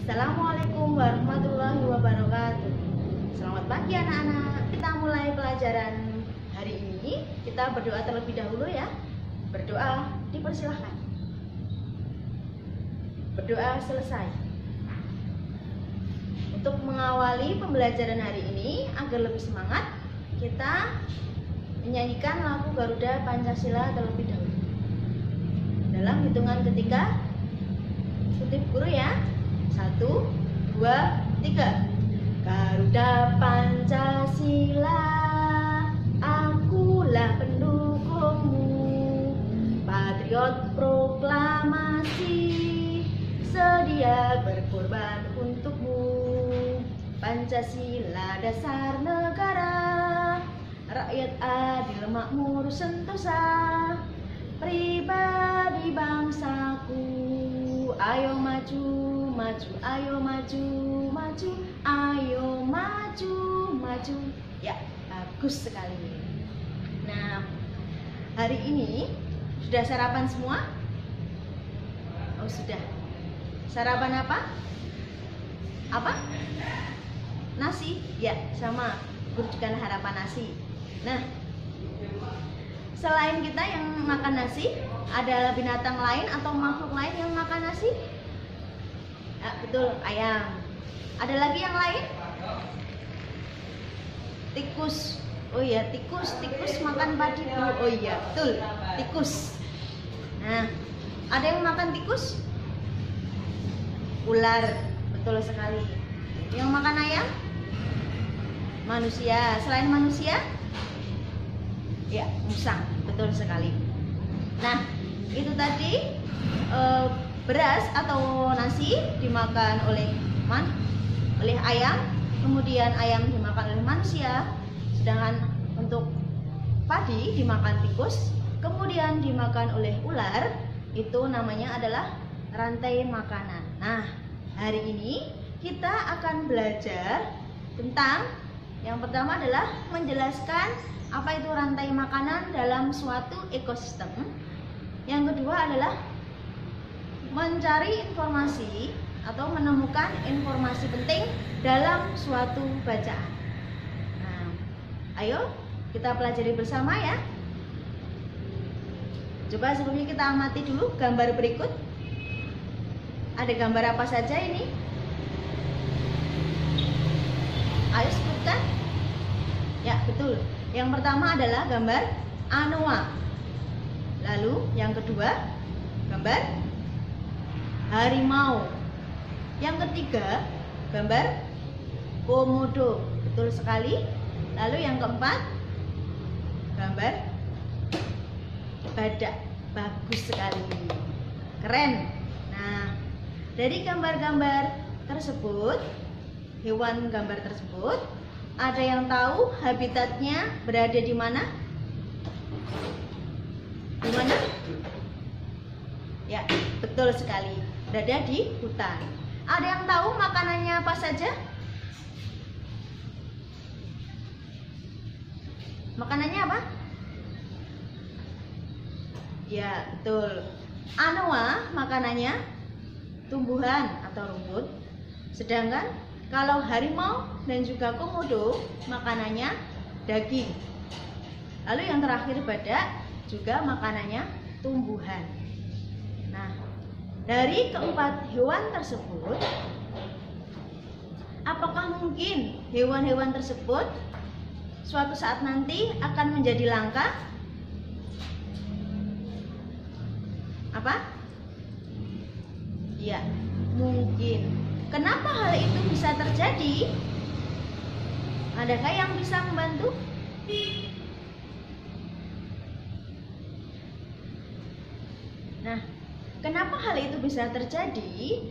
Assalamualaikum warahmatullahi wabarakatuh. Selamat pagi anak-anak. Kita mulai pelajaran hari ini. Kita berdoa terlebih dahulu ya. Berdoa dipersilahkan. Berdoa selesai. Untuk mengawali pembelajaran hari ini agar lebih semangat, kita menyanyikan lagu Garuda Pancasila terlebih dahulu. Dalam hitungan ketiga, kutip guru ya. 1, 2, 3. Garuda Pancasila, akulah pendukungmu. Patriot proklamasi, sedia berkorban untukmu. Pancasila dasar negara, rakyat adil makmur sentosa. Pribadi bangsaku, ayo maju, maju, ayo maju, maju, ayo maju, maju. Ya, bagus sekali. Nah, hari ini sudah sarapan semua? Oh, sudah. Sarapan apa? Apa? Nasi? Ya, sama. Guru juga harapan nasi. Nah, selain kita yang makan nasi, ada binatang lain atau makhluk lain yang makan nasi? Ya, betul, ayam. Ada lagi yang lain? Tikus. Oh iya, tikus makan padi. Oh iya, betul, tikus. Nah, ada yang makan tikus? Ular, betul sekali. Yang makan ayam? Manusia. Selain manusia? Ya, musang, betul sekali. Nah, itu tadi beras atau nasi dimakan oleh ayam, kemudian ayam dimakan oleh manusia, sedangkan untuk padi dimakan tikus, kemudian dimakan oleh ular. Itu namanya adalah rantai makanan. Nah, hari ini kita akan belajar tentang yang pertama adalah menjelaskan apa itu rantai makanan dalam suatu ekosistem. Yang kedua adalah mencari informasi atau menemukan informasi penting dalam suatu bacaan. Nah, ayo kita pelajari bersama ya. Coba sebelumnya kita amati dulu gambar berikut. Ada gambar apa saja ini? Ayo sebutkan. Ya, betul. Yang pertama adalah gambar anoa. Lalu yang kedua gambar harimau. Yang ketiga gambar komodo. Betul sekali. Lalu yang keempat gambar badak. Bagus sekali. Keren. Nah, dari gambar-gambar tersebut, hewan gambar tersebut, ada yang tahu habitatnya berada di mana? Di mana? Ya, betul sekali. Berada di hutan. Ada yang tahu makanannya apa saja? Makanannya apa? Ya, betul. Anoa makanannya tumbuhan atau rumput. Sedangkan kalau harimau dan juga komodo makanannya daging. Lalu yang terakhir badak juga makanannya tumbuhan. Nah, dari keempat hewan tersebut, apakah mungkin hewan-hewan tersebut suatu saat nanti akan menjadi langka? Apa? Ya, mungkin. Kenapa hal itu bisa terjadi? Adakah yang bisa membantu? Nah, kenapa hal itu bisa terjadi?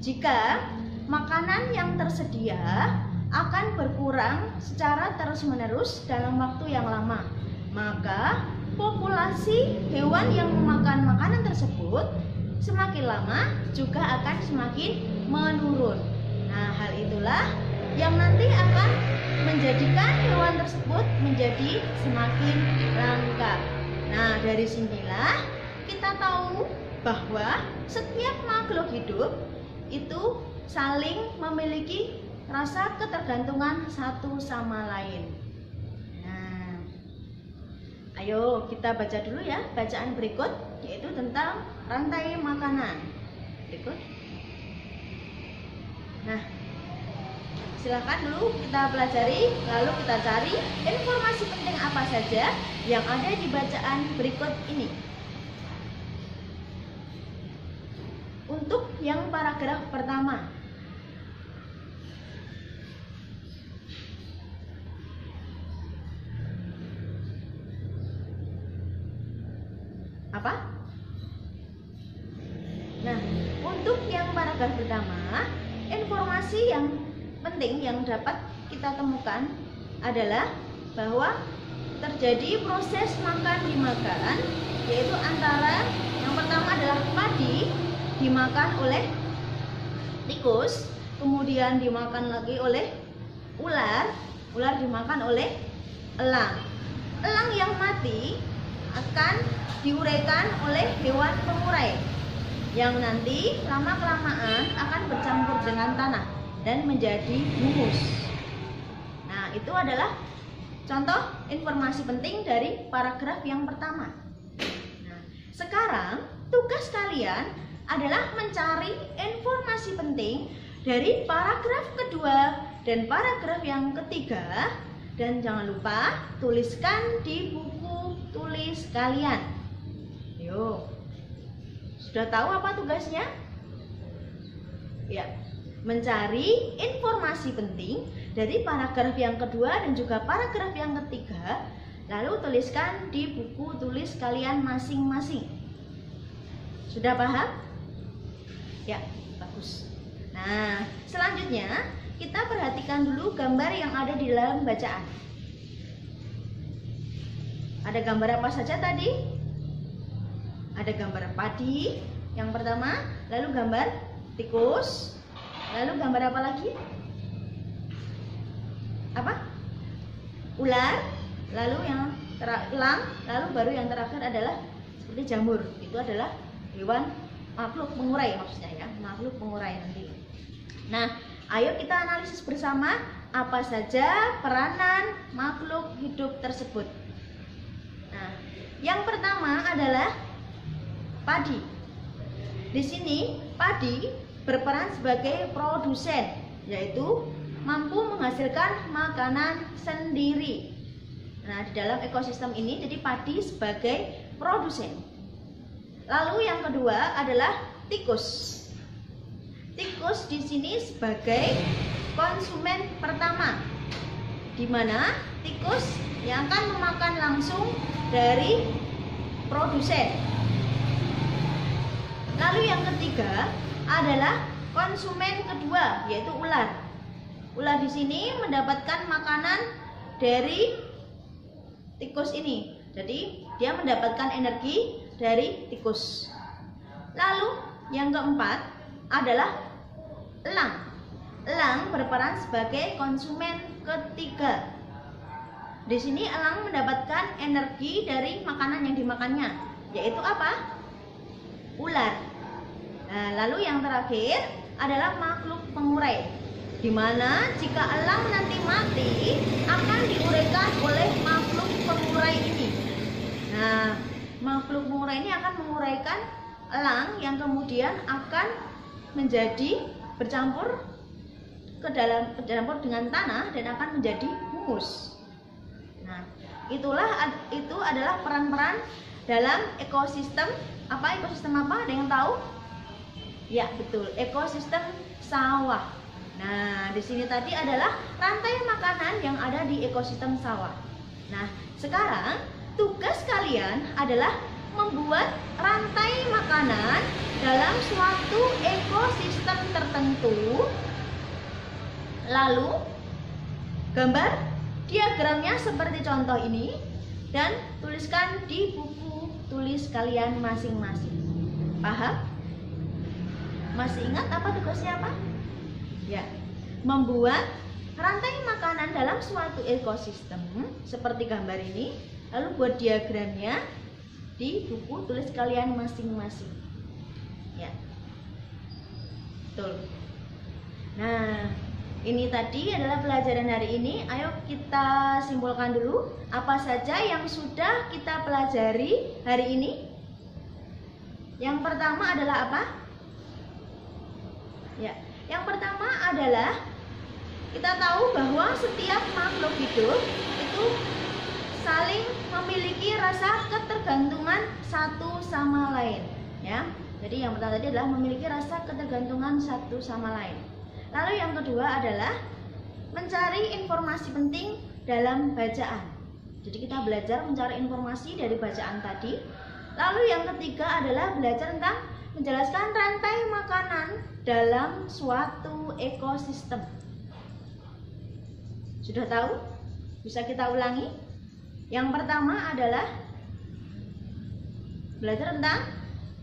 Jika makanan yang tersedia akan berkurang secara terus-menerus dalam waktu yang lama, maka populasi hewan yang memakan makanan tersebut semakin lama juga akan semakin menurun. Nah, hal itulah yang nanti akan menjadikan hewan tersebut menjadi semakin langka. Nah, dari sinilah kita tahu bahwa setiap makhluk hidup itu saling memiliki rasa ketergantungan satu sama lain. Nah, ayo kita baca dulu ya bacaan berikut, yaitu tentang rantai makanan. Berikut. Nah, silahkan dulu kita pelajari, lalu kita cari informasi penting apa saja yang ada di bacaan berikut ini. Untuk yang paragraf pertama, apa? Nah, untuk yang paragraf pertama, informasi yang penting yang dapat kita temukan adalah bahwa terjadi proses makan dimakan, yaitu antara yang pertama adalah padi dimakan oleh tikus, kemudian dimakan lagi oleh ular, ular dimakan oleh elang. Elang yang mati akan diuraikan oleh hewan pengurai yang nanti lama-kelamaan akan bercampur dengan tanah dan menjadi humus. Nah, itu adalah contoh informasi penting dari paragraf yang pertama. Nah, sekarang tugas kalian adalah mencari informasi penting dari paragraf kedua dan paragraf yang ketiga, dan jangan lupa tuliskan di buku tulis kalian. Yuk, sudah tahu apa tugasnya? Ya, mencari informasi penting dari paragraf yang kedua dan juga paragraf yang ketiga, lalu tuliskan di buku tulis kalian masing-masing. Sudah paham? Ya, bagus. Nah, selanjutnya kita perhatikan dulu gambar yang ada di dalam bacaan. Ada gambar apa saja tadi? Ada gambar padi yang pertama, lalu gambar tikus, lalu gambar apa lagi? Apa? Ular, lalu yang elang, lalu baru yang terakhir adalah seperti jamur. Itu adalah hewan makhluk pengurai, maksudnya ya, makhluk pengurai nanti. Nah, ayo kita analisis bersama apa saja peranan makhluk hidup tersebut. Nah, yang pertama adalah padi. Di sini padi berperan sebagai produsen, yaitu mampu menghasilkan makanan sendiri. Nah, di dalam ekosistem ini jadi padi sebagai produsen. Lalu yang kedua adalah tikus. Tikus di sini sebagai konsumen pertama, di mana tikus yang akan memakan langsung dari produsen. Lalu yang ketiga adalah konsumen kedua, yaitu ular. Ular di sini mendapatkan makanan dari tikus ini. Jadi dia mendapatkan energi dari tikus. Lalu yang keempat adalah elang. Elang berperan sebagai konsumen ketiga. Di sini elang mendapatkan energi dari makanan yang dimakannya, yaitu apa? Ular. Nah, lalu yang terakhir adalah makhluk pengurai, di mana jika elang nanti mati akan diuraikan oleh makhluk pengurai ini. Nah, makhluk pengurai ini akan menguraikan elang yang kemudian akan menjadi bercampur dengan tanah dan akan menjadi humus. Nah, itu adalah peran-peran dalam ekosistem. Apa ekosistem apa? Ada yang tahu? Ya, betul, ekosistem sawah. Nah, di sini tadi adalah rantai makanan yang ada di ekosistem sawah. Nah, sekarang tugas kalian adalah membuat rantai makanan dalam suatu ekosistem tertentu. Lalu gambar diagramnya seperti contoh ini dan tuliskan di buku tulis kalian masing-masing. Paham? Masih ingat apa tugasnya apa? Ya, membuat rantai makanan dalam suatu ekosistem seperti gambar ini, lalu buat diagramnya di buku tulis kalian masing-masing. Ya. Betul. Nah, ini tadi adalah pelajaran hari ini. Ayo kita simpulkan dulu apa saja yang sudah kita pelajari hari ini. Yang pertama adalah apa? Ya, yang pertama adalah kita tahu bahwa setiap makhluk hidup itu saling memiliki rasa ketergantungan satu sama lain, ya. Jadi yang pertama tadi adalah memiliki rasa ketergantungan satu sama lain. Lalu yang kedua adalah mencari informasi penting dalam bacaan. Jadi kita belajar mencari informasi dari bacaan tadi. Lalu yang ketiga adalah belajar tentang menjelaskan rantai makanan dalam suatu ekosistem. Sudah tahu? Bisa kita ulangi? Yang pertama adalah belajar tentang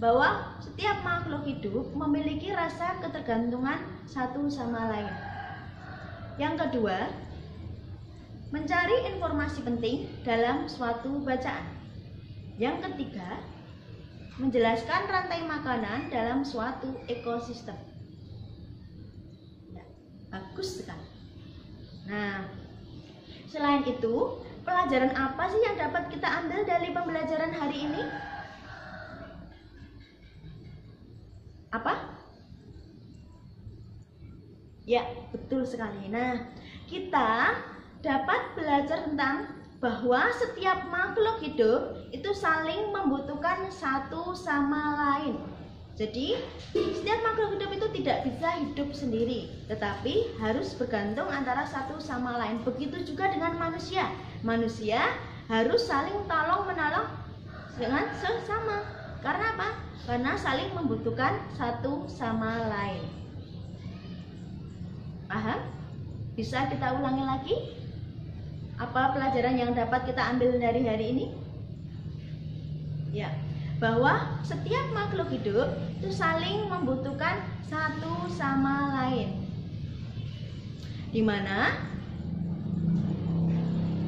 bahwa setiap makhluk hidup memiliki rasa ketergantungan satu sama lain. Yang kedua, mencari informasi penting dalam suatu bacaan. Yang ketiga, menjelaskan rantai makanan dalam suatu ekosistem. Ya, bagus sekali. Nah, selain itu, pelajaran apa sih yang dapat kita ambil dari pembelajaran hari ini? Apa? Ya, betul sekali. Nah, kita dapat belajar tentang bahwa setiap makhluk hidup itu saling membutuhkan satu sama lain. Jadi, setiap makhluk hidup itu tidak bisa hidup sendiri, tetapi harus bergantung antara satu sama lain. Begitu juga dengan manusia. Manusia harus saling tolong-menolong dengan sesama. Karena apa? Karena saling membutuhkan satu sama lain. Paham? Bisa kita ulangi lagi? Apa pelajaran yang dapat kita ambil dari hari ini? Ya, bahwa setiap makhluk hidup itu saling membutuhkan satu sama lain. Dimana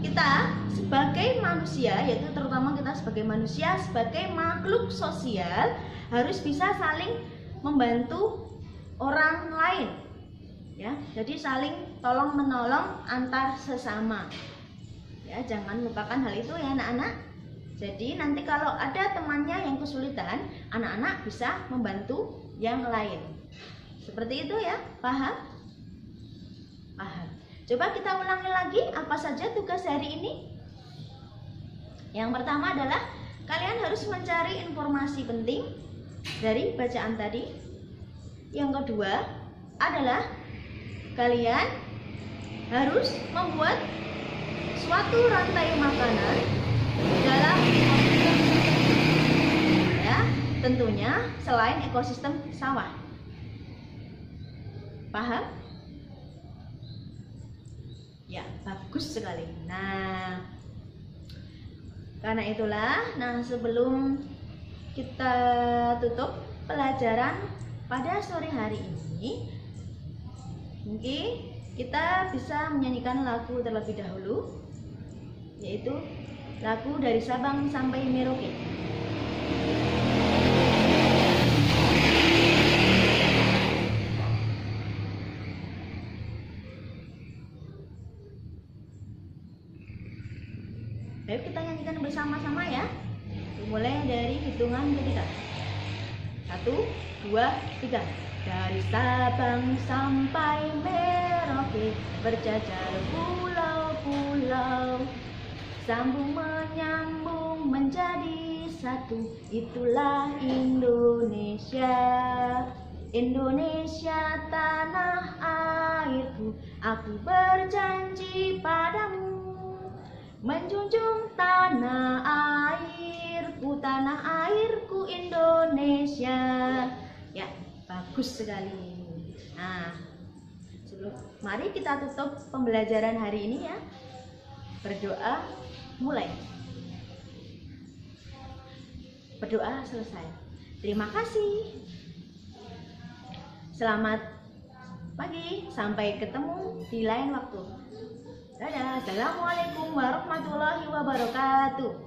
kita sebagai manusia, yaitu terutama kita sebagai manusia, sebagai makhluk sosial, harus bisa saling membantu orang lain. Ya, jadi saling tolong menolong antar sesama. Ya, jangan lupakan hal itu ya anak-anak. Jadi nanti kalau ada temannya yang kesulitan, anak-anak bisa membantu yang lain. Seperti itu ya, paham? Paham. Coba kita ulangi lagi apa saja tugas hari ini. Yang pertama adalah kalian harus mencari informasi penting dari bacaan tadi. Yang kedua adalah kalian harus membuat suatu rantai makanan dalam ekosistem, ya, tentunya selain ekosistem sawah. Paham? Ya, bagus sekali. Nah, karena itulah, sebelum kita tutup pelajaran pada sore hari ini, mungkin kita bisa menyanyikan lagu terlebih dahulu, yaitu lagu dari Sabang sampai Merauke. Ayo kita nyanyikan bersama-sama ya. Mulai dari hitungan ketiga. 1, 2, 3. Dari Sabang sampai Merauke, berjajar pulau-pulau, sambung menyambung menjadi satu. Itulah Indonesia. Indonesia tanah airku, aku berjanji padamu, menjunjung tanah airku Indonesia. Ya, bagus sekali. Nah, mari kita tutup pembelajaran hari ini ya. Berdoa mulai. Berdoa selesai. Terima kasih. Selamat pagi, sampai ketemu di lain waktu. Dadah. Assalamualaikum warahmatullahi wabarakatuh.